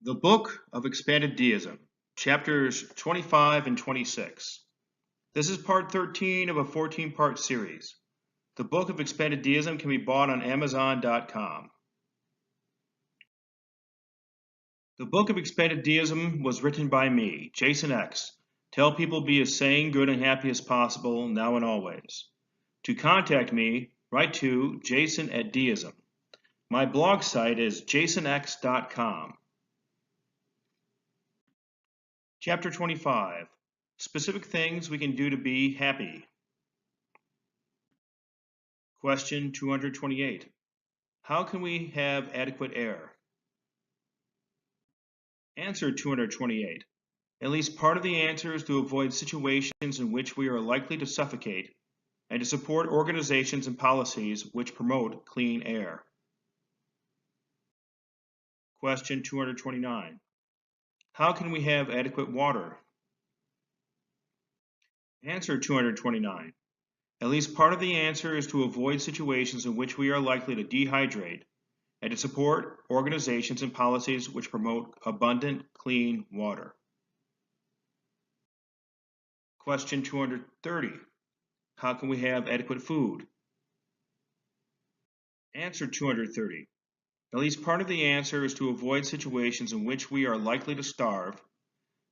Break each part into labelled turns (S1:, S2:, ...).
S1: The Book of Expanded Deism, chapters 25 and 26. This is part 13 of a 14-part series. The Book of Expanded Deism can be bought on Amazon.com. The Book of Expanded Deism was written by me, Jayson X. To help people be as sane, good, and happy as possible, now and always. To contact me, write to Jayson@Deism. My blog site is jaysonx.com. Chapter 25. Specific things we can do to be happy. Question 228. How can we have adequate air? Answer 228. At least part of the answer is to avoid situations in which we are likely to suffocate and to support organizations and policies which promote clean air. Question 229. How can we have adequate water? Answer 229. At least part of the answer is to avoid situations in which we are likely to dehydrate and to support organizations and policies which promote abundant, clean water. Question 230. How can we have adequate food? Answer 230. At least part of the answer is to avoid situations in which we are likely to starve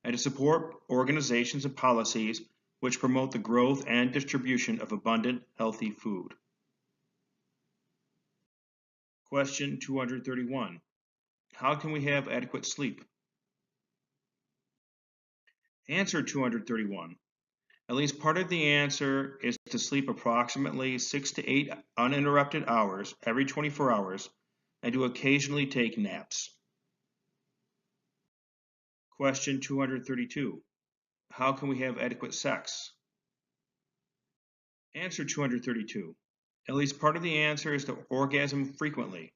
S1: and to support organizations and policies which promote the growth and distribution of abundant, healthy food. Question 231. How can we have adequate sleep? Answer 231. At least part of the answer is to sleep approximately 6 to 8 uninterrupted hours every 24 hours and to occasionally take naps. Question 232. How can we have adequate sex? Answer 232. At least part of the answer is to orgasm frequently,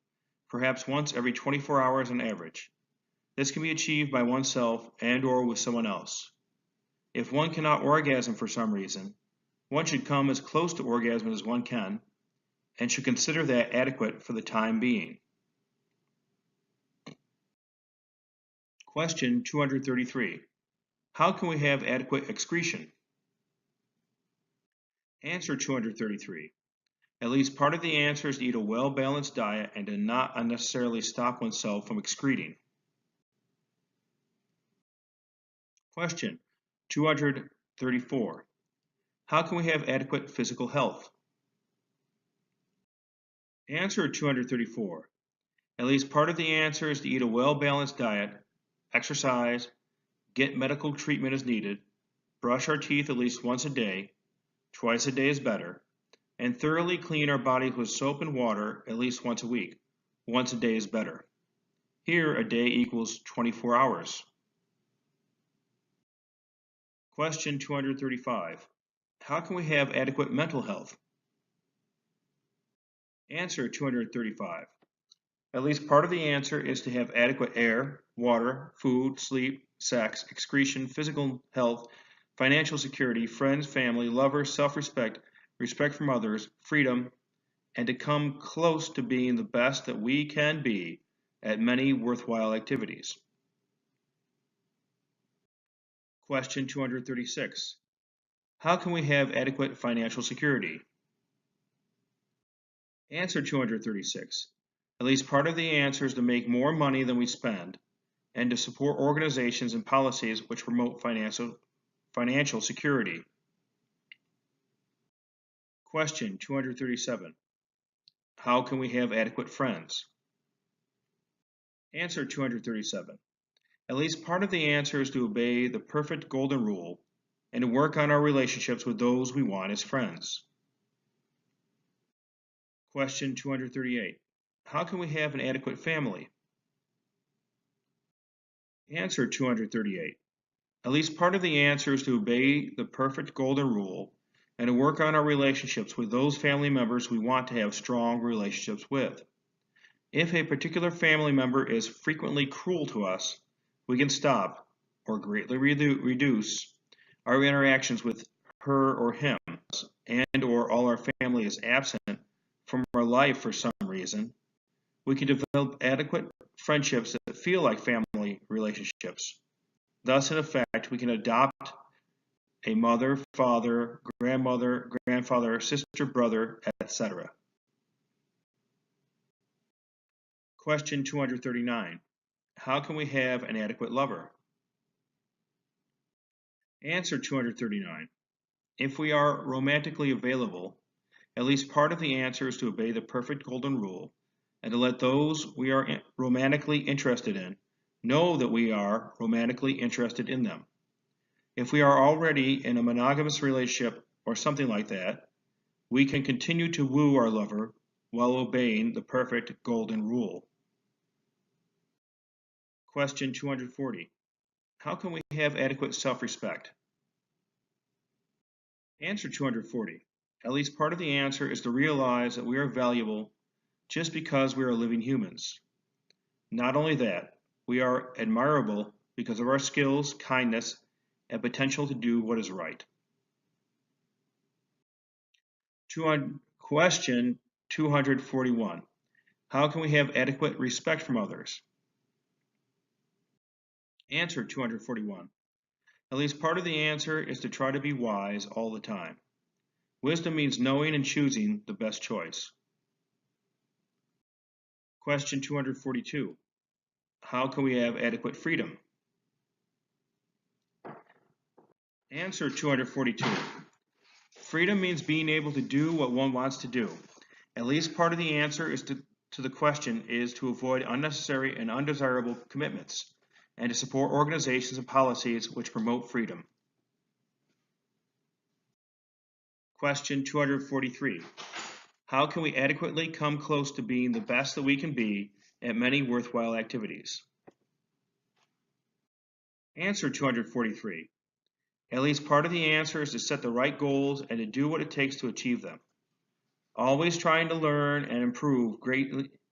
S1: perhaps once every 24 hours on average. This can be achieved by oneself and/or with someone else. If one cannot orgasm for some reason, one should come as close to orgasm as one can and should consider that adequate for the time being. Question 233. How can we have adequate excretion? Answer 233. At least part of the answer is to eat a well-balanced diet and to not unnecessarily stop oneself from excreting. Question 234. How can we have adequate physical health? Answer 234. At least part of the answer is to eat a well-balanced diet, exercise, get medical treatment as needed, brush our teeth at least once a day, twice a day is better, and thoroughly clean our bodies with soap and water at least once a week. Once a day is better. Here, a day equals 24 hours. Question 235. How can we have adequate mental health? Answer 235. At least part of the answer is to have adequate air, water, food, sleep, sex, excretion, physical health, financial security, friends, family, lovers, self-respect, respect from others, freedom, and to come close to being the best that we can be at many worthwhile activities. Question 236. How can we have adequate financial security? Answer 236. At least part of the answer is to make more money than we spend and to support organizations and policies which promote financial security. Question 237. How can we have adequate friends? Answer 237. At least part of the answer is to obey the perfect golden rule and to work on our relationships with those we want as friends. Question 238. How can we have an adequate family? Answer 238. At least part of the answer is to obey the perfect golden rule and to work on our relationships with those family members we want to have strong relationships with. If a particular family member is frequently cruel to us, we can stop or greatly reduce our interactions with her or him, and/or all our family is absent from our life for some reason. We can develop adequate friendships that feel like family relationships. Thus, in effect, we can adopt a mother, father, grandmother, grandfather, sister, brother, etc. Question 239. How can we have an adequate lover? Answer 239. If we are romantically available, at least part of the answer is to obey the perfect golden rule and to let those we are romantically interested in know that we are romantically interested in them. If we are already in a monogamous relationship or something like that, we can continue to woo our lover while obeying the perfect golden rule. Question 240. How can we have adequate self-respect? Answer 240. At least part of the answer is to realize that we are valuable just because we are living humans. Not only that, we are admirable because of our skills, kindness, and potential to do what is right. Question 241. How can we have adequate respect from others? Answer 241. At least part of the answer is to try to be wise all the time. Wisdom means knowing and choosing the best choice. Question 242. How can we have adequate freedom? Answer 242. Freedom means being able to do what one wants to do. At least part of the answer is to the question is to avoid unnecessary and undesirable commitments and to support organizations and policies which promote freedom. Question 243. How can we adequately come close to being the best that we can be at many worthwhile activities? Answer 243. At least part of the answer is to set the right goals and to do what it takes to achieve them. Always trying to learn and improve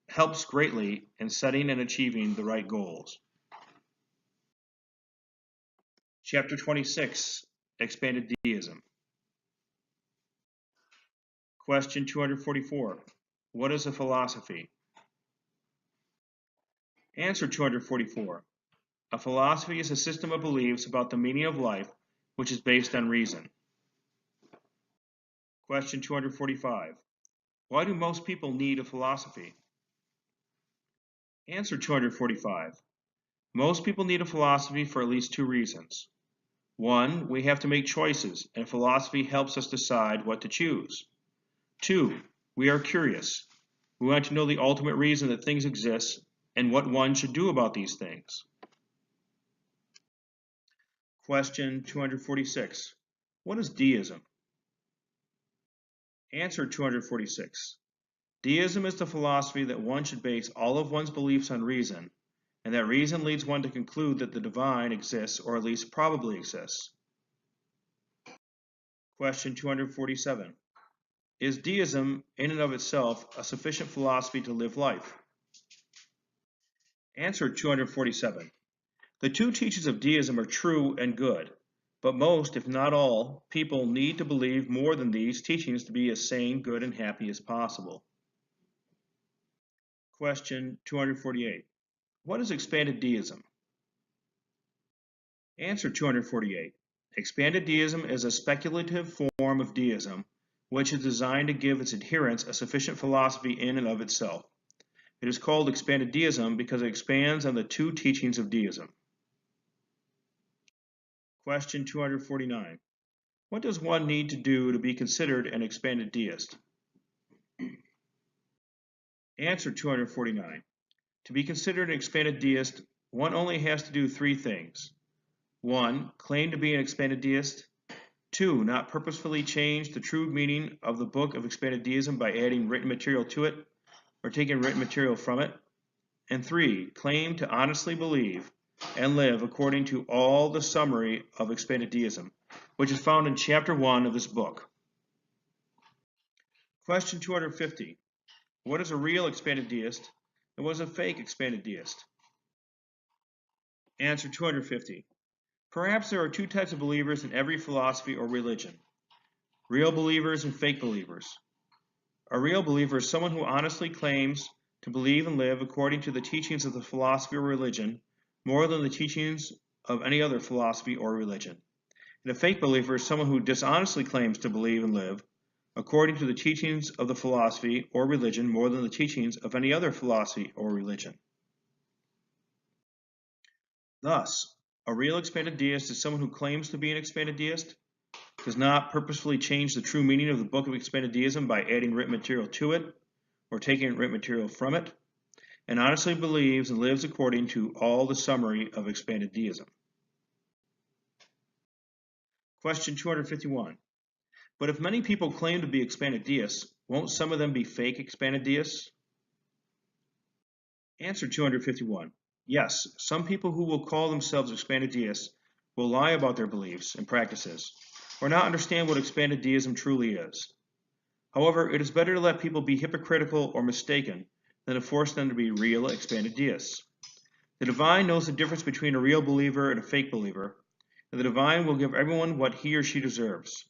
S1: helps greatly in setting and achieving the right goals. Chapter 26, Expanded Deism. Question 244. What is a philosophy? Answer 244. A philosophy is a system of beliefs about the meaning of life which is based on reason. Question 245. Why do most people need a philosophy? Answer 245. Most people need a philosophy for at least two reasons. One, we have to make choices, and philosophy helps us decide what to choose. Two, we are curious. We want to know the ultimate reason that things exist and what one should do about these things. Question 246. What is deism? Answer 246. Deism is the philosophy that one should base all of one's beliefs on reason, and that reason leads one to conclude that the divine exists or at least probably exists. Question 247. Is deism in and of itself a sufficient philosophy to live life? Answer 247. The two teachings of deism are true and good, but most, if not all, people need to believe more than these teachings to be as sane, good, and happy as possible. Question 248. What is expanded deism? Answer 248. Expanded deism is a speculative form of deism which is designed to give its adherents a sufficient philosophy in and of itself. It is called expanded deism because it expands on the two teachings of deism. Question 249. What does one need to do to be considered an expanded deist? Answer 249. To be considered an expanded deist, one only has to do three things. 1. Claim to be an expanded deist. 2. Not purposefully change the true meaning of the Book of Expanded Deism by adding written material to it or taking written material from it. And 3. Claim to honestly believe and live according to all the summary of Expanded Deism, which is found in Chapter 1 of this book. Question 250. What is a real expanded deist and what is a fake expanded deist? Answer 250. Perhaps there are two types of believers in every philosophy or religion: real believers and fake believers. A real believer is someone who honestly claims to believe and live according to the teachings of the philosophy or religion more than the teachings of any other philosophy or religion. And a fake believer is someone who dishonestly claims to believe and live according to the teachings of the philosophy or religion more than the teachings of any other philosophy or religion. Thus, a real expanded deist is someone who claims to be an expanded deist, does not purposefully change the true meaning of the Book of Expanded Deism by adding written material to it or taking written material from it, and honestly believes and lives according to all the summary of Expanded Deism. Question 251. But if many people claim to be expanded deists, won't some of them be fake expanded deists? Answer 251. Yes, some people who will call themselves expanded deists will lie about their beliefs and practices, or not understand what expanded deism truly is. However, it is better to let people be hypocritical or mistaken than to force them to be real expanded deists. The divine knows the difference between a real believer and a fake believer, and the divine will give everyone what he or she deserves.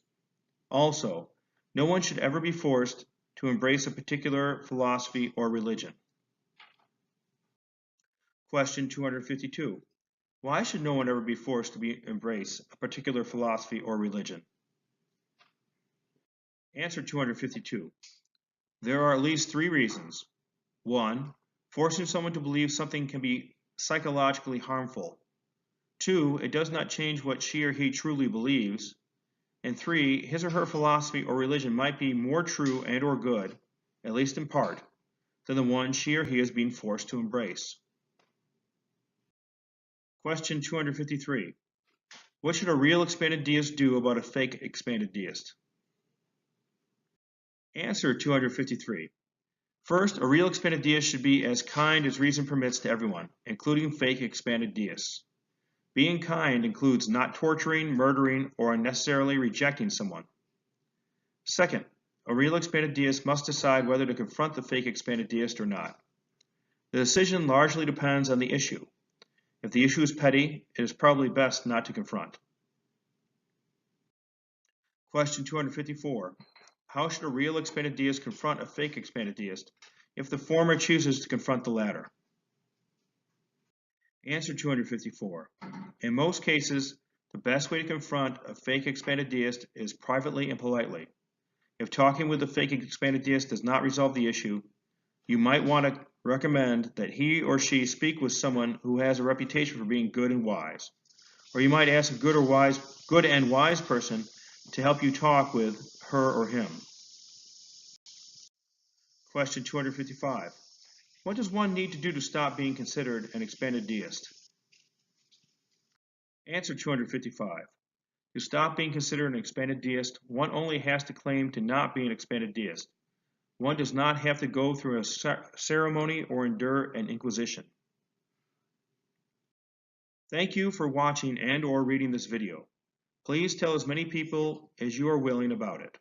S1: Also, no one should ever be forced to embrace a particular philosophy or religion. Question 252. Why should no one ever be forced to embrace a particular philosophy or religion? Answer 252. There are at least 3 reasons. 1. Forcing someone to believe something can be psychologically harmful. 2. It does not change what she or he truly believes. And 3. His or her philosophy or religion might be more true and or good, at least in part, than the one she or he is being forced to embrace. Question 253. What should a real expanded deist do about a fake expanded deist? Answer 253. First, a real expanded deist should be as kind as reason permits to everyone, including fake expanded deists. Being kind includes not torturing, murdering, or unnecessarily rejecting someone. Second, a real expanded deist must decide whether to confront the fake expanded deist or not. The decision largely depends on the issue. If the issue is petty, it is probably best not to confront. Question 254. How should a real expanded deist confront a fake expanded deist if the former chooses to confront the latter? Answer 254. In most cases, the best way to confront a fake expanded deist is privately and politely. If talking with the fake expanded deist does not resolve the issue, you might want to recommend that he or she speak with someone who has a reputation for being good and wise. Or you might ask a good and wise person to help you talk with her or him. Question 255. What does one need to do to stop being considered an expanded deist? Answer 255. To stop being considered an expanded deist, one only has to claim to not be an expanded deist. One does not have to go through a ceremony or endure an inquisition. Thank you for watching and or reading this video. Please tell as many people as you are willing about it.